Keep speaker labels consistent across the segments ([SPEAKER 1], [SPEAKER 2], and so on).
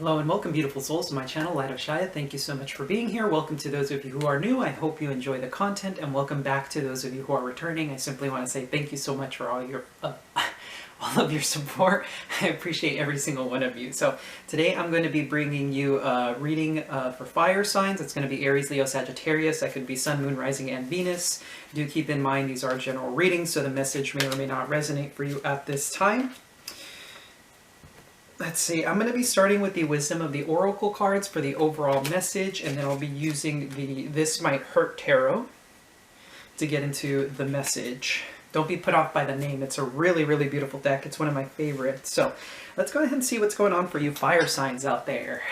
[SPEAKER 1] Hello and welcome, beautiful souls, to my channel, Light of Shaya. Thank you so much for being here. Welcome to those of you who are new. I hope you enjoy the content, and welcome back to those of you who are returning. I simply want to say thank you so much for all of your support. I appreciate every single one of you. So today I'm going to be bringing you a reading for fire signs. It's going to be Aries, Leo, Sagittarius. That could be Sun, Moon, Rising, and Venus. Do keep in mind these are general readings, so the message may or may not resonate for you at this time. Let's see, I'm going to be starting with the Wisdom of the Oracle cards for the overall message, and then I'll be using the This Might Hurt Tarot to get into the message. Don't be put off by the name. It's a really, really beautiful deck. It's one of my favorites. So let's go ahead and see what's going on for you fire signs out there.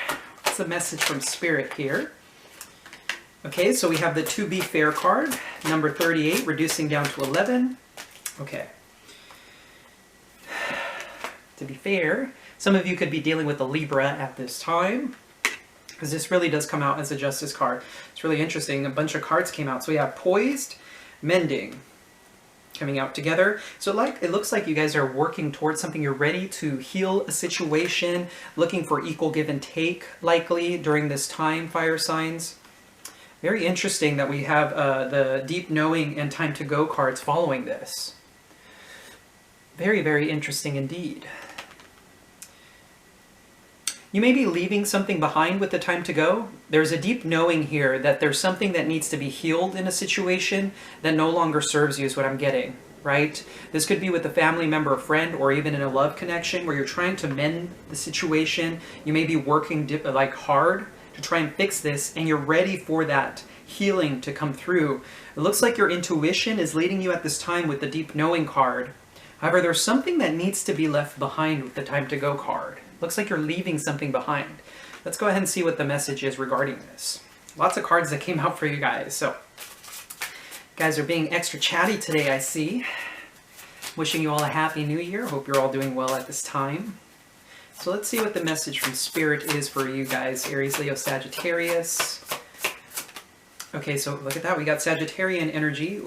[SPEAKER 1] What's the message from Spirit here? Okay, so we have the To Be Fair card, number 38, reducing down to 11. Okay. To be fair, some of you could be dealing with a Libra at this time, because this really does come out as a Justice card. It's really interesting. A bunch of cards came out. So we have Poised, Mending coming out together. So it looks like you guys are working towards something. You're ready to heal a situation, looking for equal give and take, likely, during this time, fire signs. Very interesting that we have the Deep Knowing and Time to Go cards following this. Very, very interesting indeed. You may be leaving something behind with the Time to Go. There's a deep knowing here that there's something that needs to be healed in a situation that no longer serves you, is what I'm getting, right? This could be with a family member, a friend, or even in a love connection where you're trying to mend the situation. You may be working hard to try and fix this, and you're ready for that healing to come through. It looks like your intuition is leading you at this time with the Deep Knowing card. However, there's something that needs to be left behind with the Time to Go card. Looks like you're leaving something behind. Let's go ahead and see what the message is regarding this. Lots of cards that came out for you guys. So, you guys are being extra chatty today, I see. Wishing you all a happy new year. Hope you're all doing well at this time. So let's see what the message from Spirit is for you guys. Aries, Leo, Sagittarius. Okay, so look at that. We got Sagittarian energy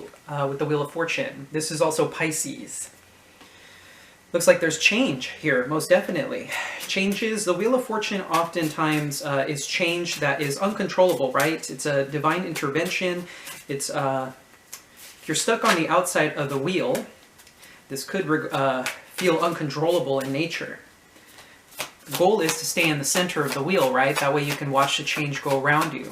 [SPEAKER 1] with the Wheel of Fortune. This is also Pisces. Looks like there's change here, most definitely. Changes, the Wheel of Fortune oftentimes is change that is uncontrollable, right? It's a divine intervention. It's, if you're stuck on the outside of the wheel, this could feel uncontrollable in nature. The goal is to stay in the center of the wheel, right? That way you can watch the change go around you.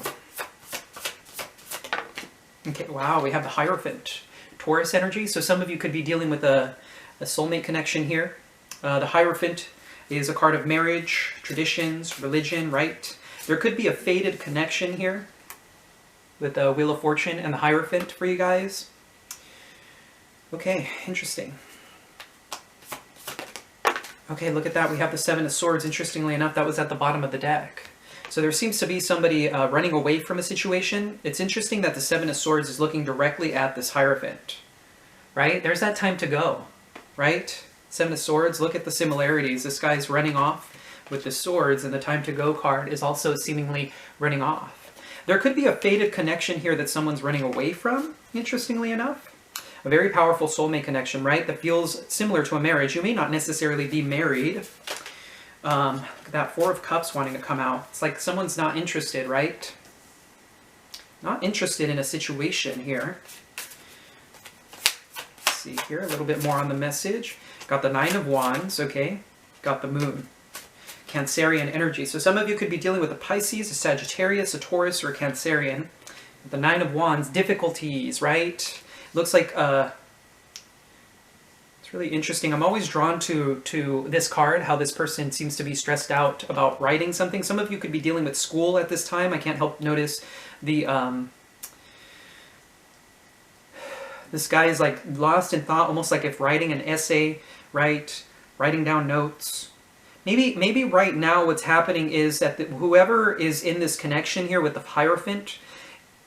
[SPEAKER 1] Okay, wow, we have the Hierophant. Taurus energy, so some of you could be dealing with a soulmate connection here. The Hierophant is a card of marriage, traditions, religion, right? There could be a fated connection here with the Wheel of Fortune and the Hierophant for you guys. Okay, interesting. Okay, look at that. We have the Seven of Swords. Interestingly enough, that was at the bottom of the deck. So there seems to be somebody running away from a situation. It's interesting that the Seven of Swords is looking directly at this Hierophant, right? There's that Time to Go. Right? Seven of Swords, look at the similarities. This guy's running off with the swords, and the Time to Go card is also seemingly running off. There could be a fated connection here that someone's running away from, interestingly enough. A very powerful soulmate connection, right? That feels similar to a marriage. You may not necessarily be married. That Four of Cups wanting to come out. It's like someone's not interested, right? Not interested in a situation here. See here a little bit more on the message. Got the Nine of Wands, okay. Got the Moon. Cancerian energy. So some of you could be dealing with a Pisces, a Sagittarius, a Taurus, or a Cancerian. The Nine of Wands, difficulties, right? Looks like it's really interesting. I'm always drawn to this card, how this person seems to be stressed out about writing something. Some of you could be dealing with school at this time. I can't help notice the this guy is like lost in thought, almost like if writing an essay, right? Writing down notes. Maybe right now what's happening is that whoever is in this connection here with the Hierophant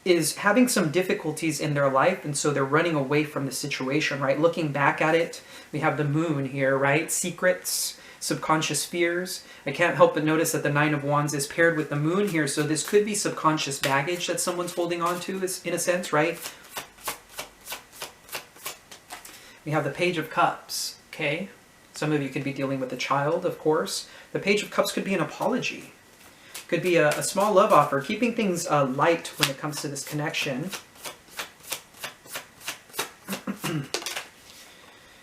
[SPEAKER 1] is having some difficulties in their life, and so they're running away from the situation, right? Looking back at it, we have the Moon here, right? Secrets, subconscious fears. I can't help but notice that the Nine of Wands is paired with the Moon here, so this could be subconscious baggage that someone's holding on to, in a sense, right? We have the Page of Cups, okay? Some of you could be dealing with a child, of course. The Page of Cups could be an apology, Could be a small love offer, keeping things light when it comes to this connection.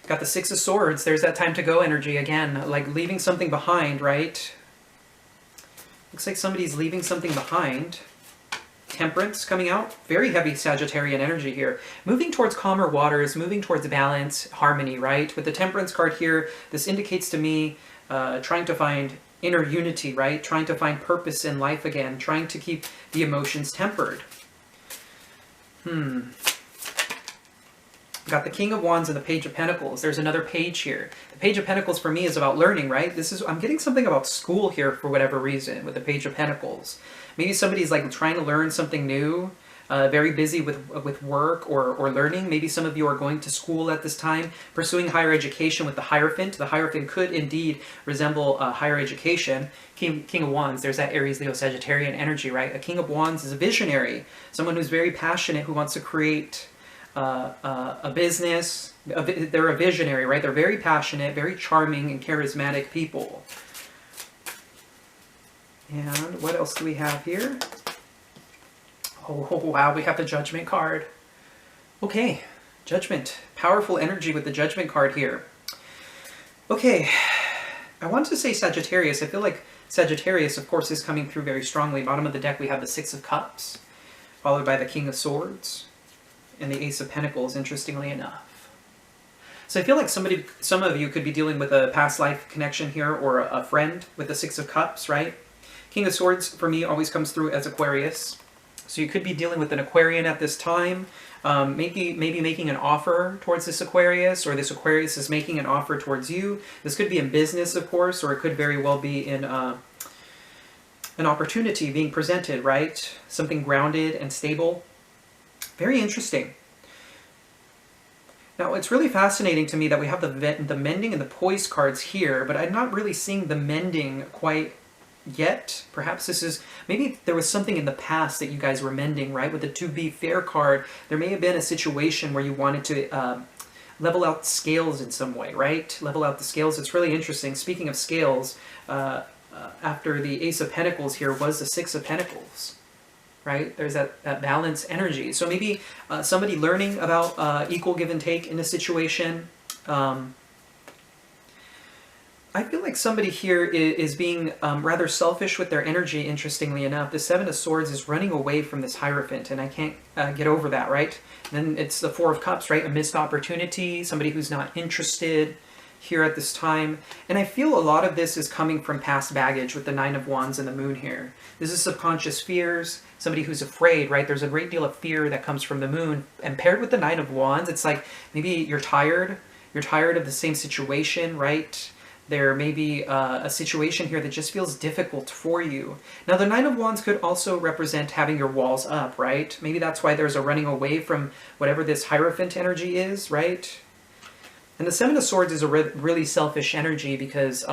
[SPEAKER 1] Got the Six of Swords. There's that time to go energy again, like leaving something behind, right? Looks like somebody's leaving something behind. Temperance coming out. Very heavy Sagittarian energy here. Moving towards calmer waters, moving towards balance, harmony, right? With the Temperance card here, this indicates to me trying to find inner unity, right? Trying to find purpose in life again. Trying to keep the emotions tempered. Got the King of Wands and the Page of Pentacles. There's another page here. The Page of Pentacles for me is about learning, right? I'm getting something about school here for whatever reason with the Page of Pentacles. Maybe somebody's like trying to learn something new, very busy with work or learning. Maybe some of you are going to school at this time, pursuing higher education with the Hierophant. The Hierophant could indeed resemble higher education. King of Wands, there's that Aries, Leo, Sagittarian energy, right? A King of Wands is a visionary, someone who's very passionate, who wants to create a business. They're a visionary, right? They're very passionate, very charming and charismatic people. And what else do we have here? Oh, wow, we have the Judgment card. Okay, Judgment. Powerful energy with the Judgment card here. Okay, I want to say Sagittarius. I feel like Sagittarius, of course, is coming through very strongly. Bottom of the deck, we have the Six of Cups, followed by the King of Swords, and the Ace of Pentacles, interestingly enough. So I feel like some of you could be dealing with a past life connection here, or a friend with the Six of Cups, right? King of Swords, for me, always comes through as Aquarius. So you could be dealing with an Aquarian at this time, maybe making an offer towards this Aquarius, or this Aquarius is making an offer towards you. This could be in business, of course, or it could very well be in an opportunity being presented, right? Something grounded and stable. Very interesting. Now, it's really fascinating to me that we have the Mending and the Poise cards here, but I'm not really seeing the Mending quite yet. Perhaps this is, maybe there was something in the past that you guys were mending, right? With the To Be Fair card, there may have been a situation where you wanted to level out scales in some way, right? Level out the scales. It's really interesting. Speaking of scales, after the Ace of Pentacles here was the Six of Pentacles. Right? There's that balance energy. So maybe somebody learning about equal give and take in a situation. I feel like somebody here is being rather selfish with their energy, interestingly enough. The Seven of Swords is running away from this Hierophant, and I can't get over that, right? Then it's the Four of Cups, right? A missed opportunity, somebody who's not interested here at this time. And I feel a lot of this is coming from past baggage with the Nine of Wands and the Moon here. This is subconscious fears, somebody who's afraid, right? There's a great deal of fear that comes from the Moon. And paired with the Nine of Wands, it's like maybe you're tired of the same situation, right? There may be a situation here that just feels difficult for you. Now, the Nine of Wands could also represent having your walls up, right? Maybe that's why there's a running away from whatever this Hierophant energy is, right? And the Seven of Swords is a really selfish energy because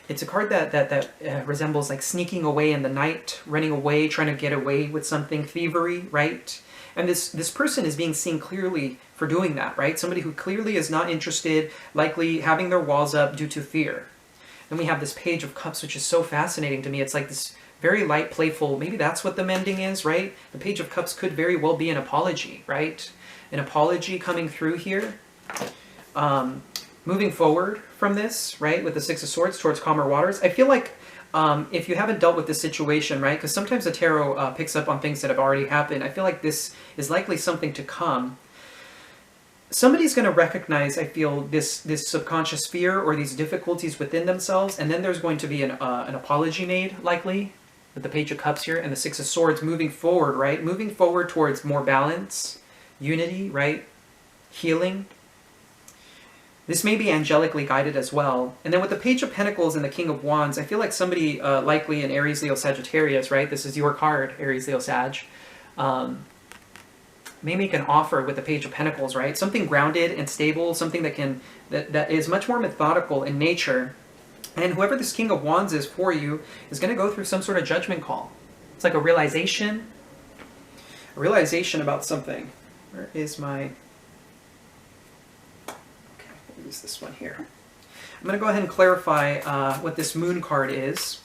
[SPEAKER 1] it's a card that resembles like sneaking away in the night, running away, trying to get away with something, thievery, right? And this person is being seen clearly for doing that, right? Somebody who clearly is not interested, likely having their walls up due to fear. Then we have this Page of Cups, which is so fascinating to me. It's like this very light, playful, maybe that's what the Mending is, right? The Page of Cups could very well be an apology, right? An apology coming through here. Moving forward from this, right, with the Six of Swords towards calmer waters. I feel like if you haven't dealt with this situation, right, because sometimes the tarot picks up on things that have already happened, I feel like this is likely something to come. Somebody's going to recognize, I feel, this subconscious fear or these difficulties within themselves, and then there's going to be an apology made, likely, with the Page of Cups here and the Six of Swords moving forward, right? Moving forward towards more balance, unity, right? Healing. This may be angelically guided as well. And then with the Page of Pentacles and the King of Wands, I feel like somebody likely in Aries, Leo, Sagittarius, right? This is your card, Aries, Leo, Sag. May make an offer with the Page of Pentacles, right? Something grounded and stable, something that is much more methodical in nature. And whoever this King of Wands is for you is going to go through some sort of judgment call. It's like a realization about something. Where is my... Use this one here. I'm going to go ahead and clarify what this Moon card is.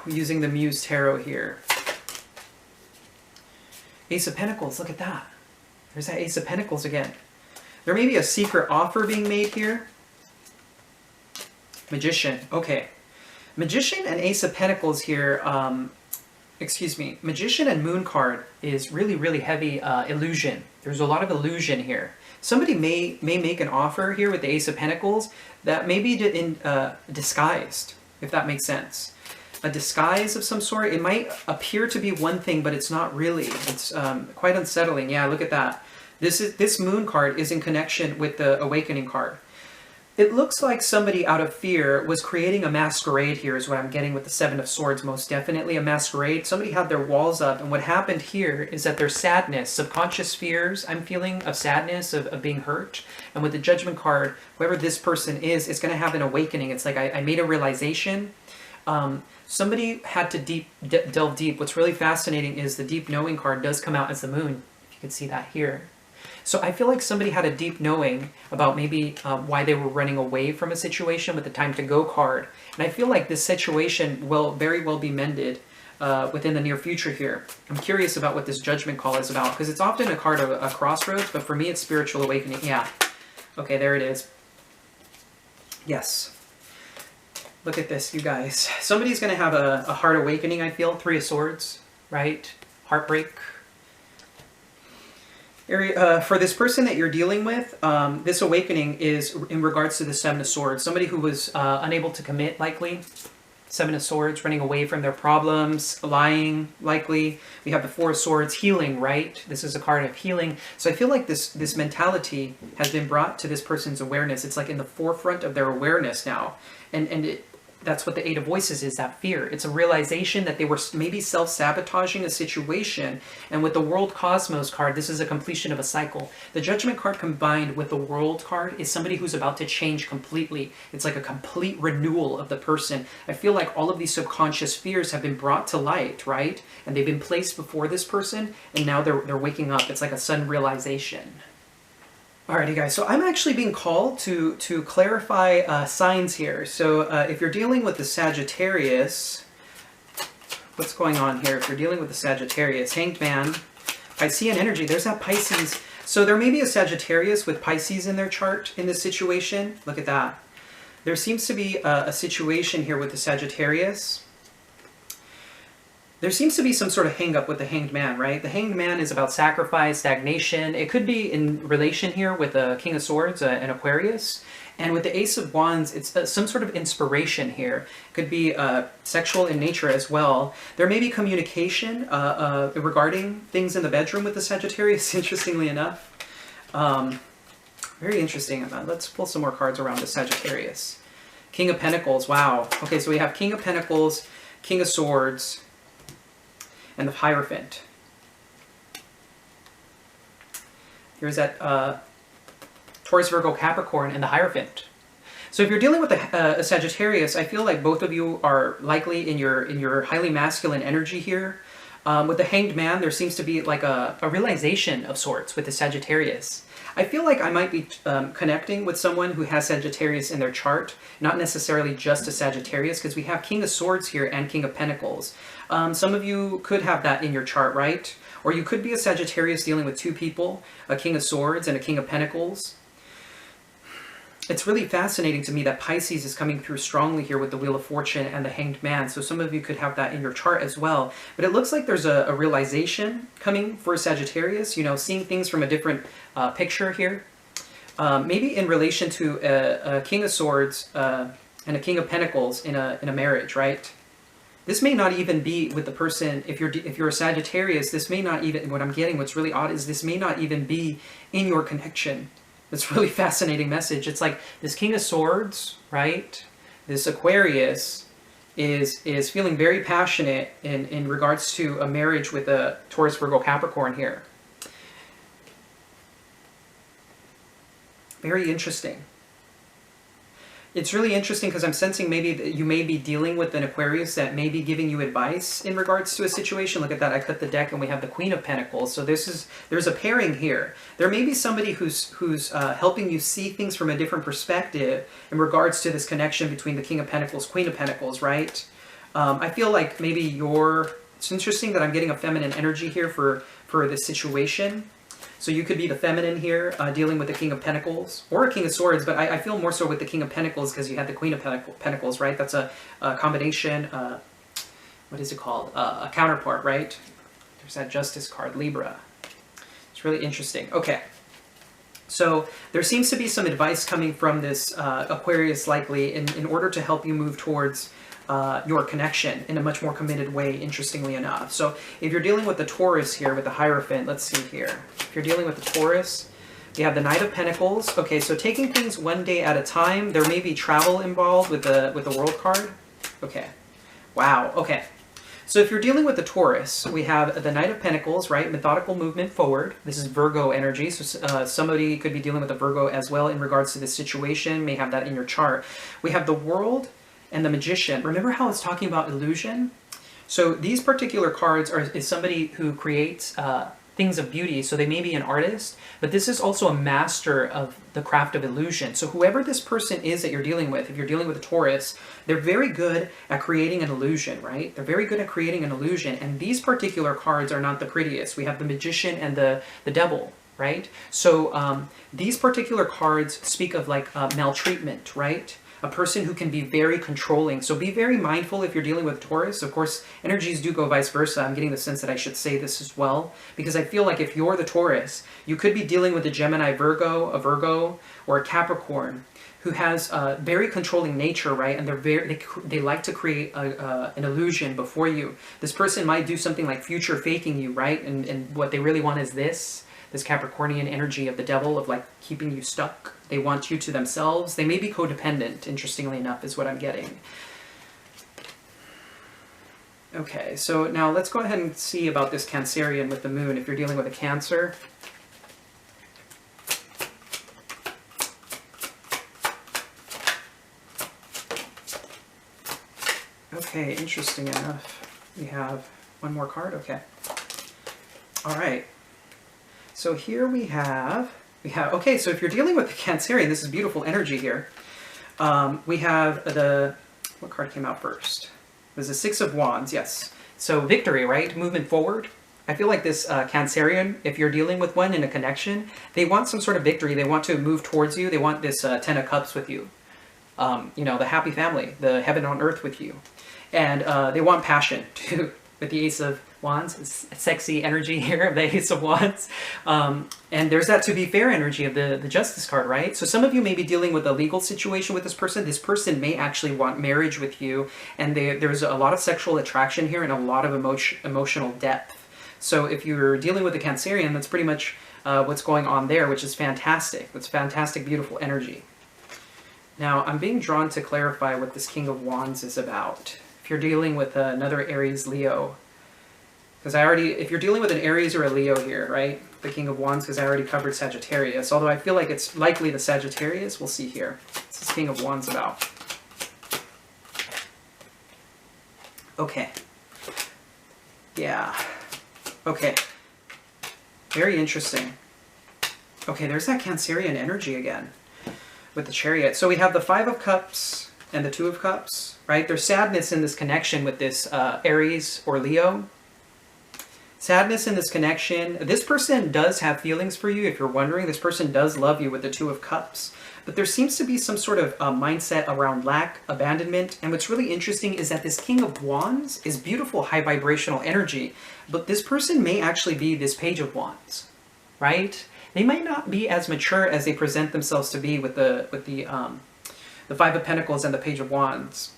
[SPEAKER 1] using the Muse Tarot here. Ace of Pentacles, look at that. There's that Ace of Pentacles again. There may be a secret offer being made here. Magician, okay. Magician and Ace of Pentacles here, excuse me, Magician and Moon card is really, really heavy illusion. There's a lot of illusion here. Somebody may make an offer here with the Ace of Pentacles that may be disguised, if that makes sense. A disguise of some sort. It might appear to be one thing, but it's not really. It's quite unsettling. Yeah, look at that. This Moon card is in connection with the Awakening card. It looks like somebody out of fear was creating a masquerade here is what I'm getting with the Seven of Swords, most definitely. A masquerade. Somebody had their walls up, and what happened here is that there's sadness, subconscious fears I'm feeling of sadness, of being hurt. And with the Judgment card, whoever this person is going to have an awakening. It's like I made a realization. Somebody had to delve deep. What's really fascinating is the Deep Knowing card does come out as the Moon. If you can see that here. So I feel like somebody had a deep knowing about maybe why they were running away from a situation with the Time to Go card. And I feel like this situation will very well be mended within the near future here. I'm curious about what this Judgment call is about, because it's often a card of a crossroads, but for me it's spiritual awakening. Yeah. Okay, there it is. Yes. Look at this, you guys. Somebody's going to have a heart awakening, I feel. Three of Swords, right? Heartbreak. For this person that you're dealing with, this awakening is in regards to the Seven of Swords. Somebody who was unable to commit, likely. Seven of Swords, running away from their problems, lying, likely. We have the Four of Swords, healing, right? This is a card of healing. So I feel like this mentality has been brought to this person's awareness. It's like in the forefront of their awareness now. And that's what the Eight of Voices is, that fear. It's a realization that they were maybe self-sabotaging a situation. And with the World Cosmos card, this is a completion of a cycle. The Judgment card combined with the World card is somebody who's about to change completely. It's like a complete renewal of the person. I feel like all of these subconscious fears have been brought to light, right? And they've been placed before this person, and now they're waking up. It's like a sudden realization. Alrighty guys, so I'm actually being called to clarify signs here. So if you're dealing with the Sagittarius, what's going on here? If you're dealing with the Sagittarius, Hanged Man, Piscean energy, there's that Pisces. So there may be a Sagittarius with Pisces in their chart in this situation. Look at that. There seems to be a situation here with the Sagittarius. There seems to be some sort of hang-up with the Hanged Man, right? The Hanged Man is about sacrifice, stagnation. It could be in relation here with the King of Swords and Aquarius. And with the Ace of Wands, it's some sort of inspiration here. It could be sexual in nature as well. There may be communication regarding things in the bedroom with the Sagittarius, interestingly enough. Very interesting. Let's pull some more cards around the Sagittarius. King of Pentacles, wow. Okay, so we have King of Pentacles, King of Swords, and the Hierophant. Here's that Taurus, Virgo, Capricorn, and the Hierophant. So if you're dealing with a Sagittarius, I feel like both of you are likely in your highly masculine energy here. With the Hanged Man, there seems to be like a realization of sorts with the Sagittarius. I feel like I might be connecting with someone who has Sagittarius in their chart, not necessarily just a Sagittarius, because we have King of Swords here and King of Pentacles. Some of you could have that in your chart, right? Or you could be a Sagittarius dealing with two people, a King of Swords and a King of Pentacles. It's really fascinating to me that Pisces is coming through strongly here with the Wheel of Fortune and the Hanged Man. So some of you could have that in your chart as well. But it looks like there's a realization coming for a Sagittarius, you know, seeing things from a different picture here. Maybe in relation to a King of Swords and a King of Pentacles in a marriage, right? This may not even be with the person, if you're a Sagittarius, this may not even, what I'm getting, what's really odd is this may not even be in your connection. It's a really fascinating message. It's like this King of Swords, right? This Aquarius is feeling very passionate in regards to a marriage with a Taurus, Virgo, Capricorn here. Very interesting. It's really interesting because I'm sensing maybe that you may be dealing with an Aquarius that may be giving you advice in regards to a situation. Look at that. I cut the deck and we have the Queen of Pentacles. So there's a pairing here. There may be somebody who's helping you see things from a different perspective in regards to this connection between the King of Pentacles, Queen of Pentacles, right? I feel like maybe it's interesting that I'm getting a feminine energy here for this situation. So you could be the feminine here, dealing with the King of Pentacles or a King of Swords, but I feel more so with the King of Pentacles because you had the Queen of Pentacles, right? That's a combination, what is it called? A counterpart, right? There's that Justice card, Libra. It's really interesting. Okay. So there seems to be some advice coming from this Aquarius likely in order to help you move towards your connection in a much more committed way, interestingly enough. So if you're dealing with the Taurus here, with the Hierophant, let's see here. If you're dealing with the Taurus, you have the Knight of Pentacles. Okay, so taking things one day at a time. There may be travel involved with the World card. Okay. Wow, okay. So if you're dealing with the Taurus, we have the Knight of Pentacles, right? Methodical movement forward. This is Virgo energy. So somebody could be dealing with a Virgo as well in regards to this situation, may have that in your chart. We have the World and the Magician. Remember how it's talking about illusion? So these particular cards is somebody who creates things of beauty. So they may be an artist, but this is also a master of the craft of illusion. So whoever this person is that you're dealing with, if you're dealing with a Taurus, they're very good at creating an illusion, right? They're very good at creating an illusion. And these particular cards are not the prettiest. We have the Magician and the Devil, right? So these particular cards speak of like maltreatment, right? A person who can be very controlling. So be very mindful if you're dealing with Taurus. Of course, energies do go vice versa. I'm getting the sense that I should say this as well, because I feel like if you're the Taurus, you could be dealing with a Gemini Virgo, a Virgo, or a Capricorn who has a very controlling nature, right? And they like to create an illusion before you. This person might do something like future faking you, right? And what they really want is this Capricornian energy of the Devil, of like keeping you stuck. They want you to themselves. They may be codependent, interestingly enough, is what I'm getting. Okay, so now let's go ahead and see about this Cancerian with the Moon. If you're dealing with a Cancer, okay, interesting enough. We have one more card. Okay. All right. So here we have, okay, so if you're dealing with the Cancerian, this is beautiful energy here. We have what card came out first? It was the Six of Wands, yes. So victory, right? Movement forward. I feel like this Cancerian, if you're dealing with one in a connection, they want some sort of victory. They want to move towards you. They want this Ten of Cups with you. You know, the happy family, the heaven on earth with you. And they want passion, too, with the Ace of Wands. It's sexy energy here of the Ace of Wands. And there's that to be fair energy of the Justice card, right? So some of you may be dealing with a legal situation with this person. This person may actually want marriage with you. And there's a lot of sexual attraction here and a lot of emotional depth. So if you're dealing with a Cancerian, that's pretty much what's going on there, which is fantastic. That's fantastic, beautiful energy. Now, I'm being drawn to clarify what this King of Wands is about. If you're dealing with another Aries, Leo, because if you're dealing with an Aries or a Leo here, right? The King of Wands, because I already covered Sagittarius. Although I feel like it's likely the Sagittarius. We'll see here. What's this King of Wands about? Okay. Yeah. Okay. Very interesting. Okay, there's that Cancerian energy again with the Chariot. So we have the Five of Cups and the Two of Cups, right? There's sadness in this connection with this Aries or Leo. Sadness in this connection. This person does have feelings for you, if you're wondering. This person does love you with the Two of Cups. But there seems to be some sort of mindset around lack, abandonment. And what's really interesting is that this King of Wands is beautiful, high vibrational energy. But this person may actually be this Page of Wands, right? They might not be as mature as they present themselves to be with the Five of Pentacles and the Page of Wands.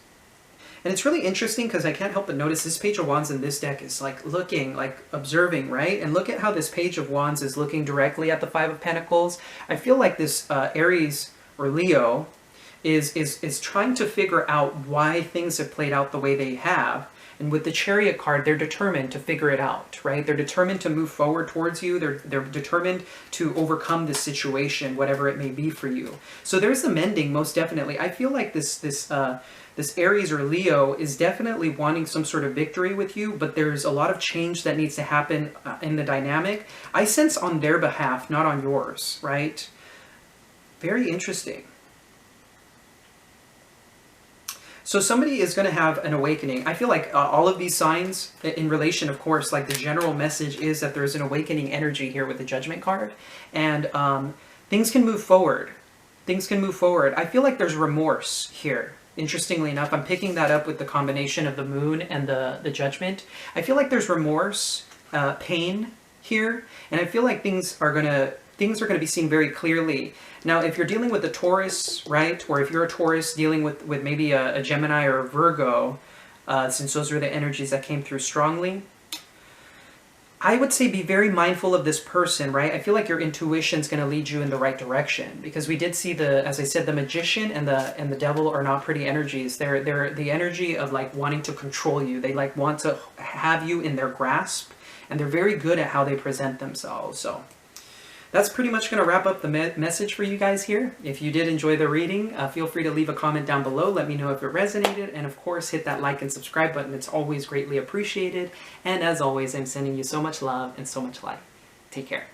[SPEAKER 1] And it's really interesting because I can't help but notice this Page of Wands in this deck is like looking, like observing, right? And look at how this Page of Wands is looking directly at the Five of Pentacles. I feel like this Aries or Leo is trying to figure out why things have played out the way they have. And with the Chariot card, they're determined to figure it out, right? They're determined to move forward towards you. They're determined to overcome this situation, whatever it may be for you. So there's the mending, most definitely. I feel like this Aries or Leo is definitely wanting some sort of victory with you, but there's a lot of change that needs to happen in the dynamic. I sense on their behalf, not on yours, right? Very interesting. So somebody is going to have an awakening. I feel like all of these signs, in relation, of course, like the general message is that there's an awakening energy here with the Judgment card. And things can move forward. Things can move forward. I feel like there's remorse here. Interestingly enough, I'm picking that up with the combination of the Moon and the Judgment. I feel like there's remorse, pain here. And I feel like things are going to be seen very clearly. Now, if you're dealing with a Taurus, right, or if you're a Taurus dealing with maybe a Gemini or a Virgo, since those are the energies that came through strongly, I would say be very mindful of this person, right? I feel like your intuition's going to lead you in the right direction, because we did see as I said, the Magician and the Devil are not pretty energies. They're the energy of like wanting to control you. They like want to have you in their grasp, and they're very good at how they present themselves. So that's pretty much going to wrap up the message for you guys here. If you did enjoy the reading, feel free to leave a comment down below. Let me know if it resonated. And of course, hit that like and subscribe button. It's always greatly appreciated. And as always, I'm sending you so much love and so much light. Take care.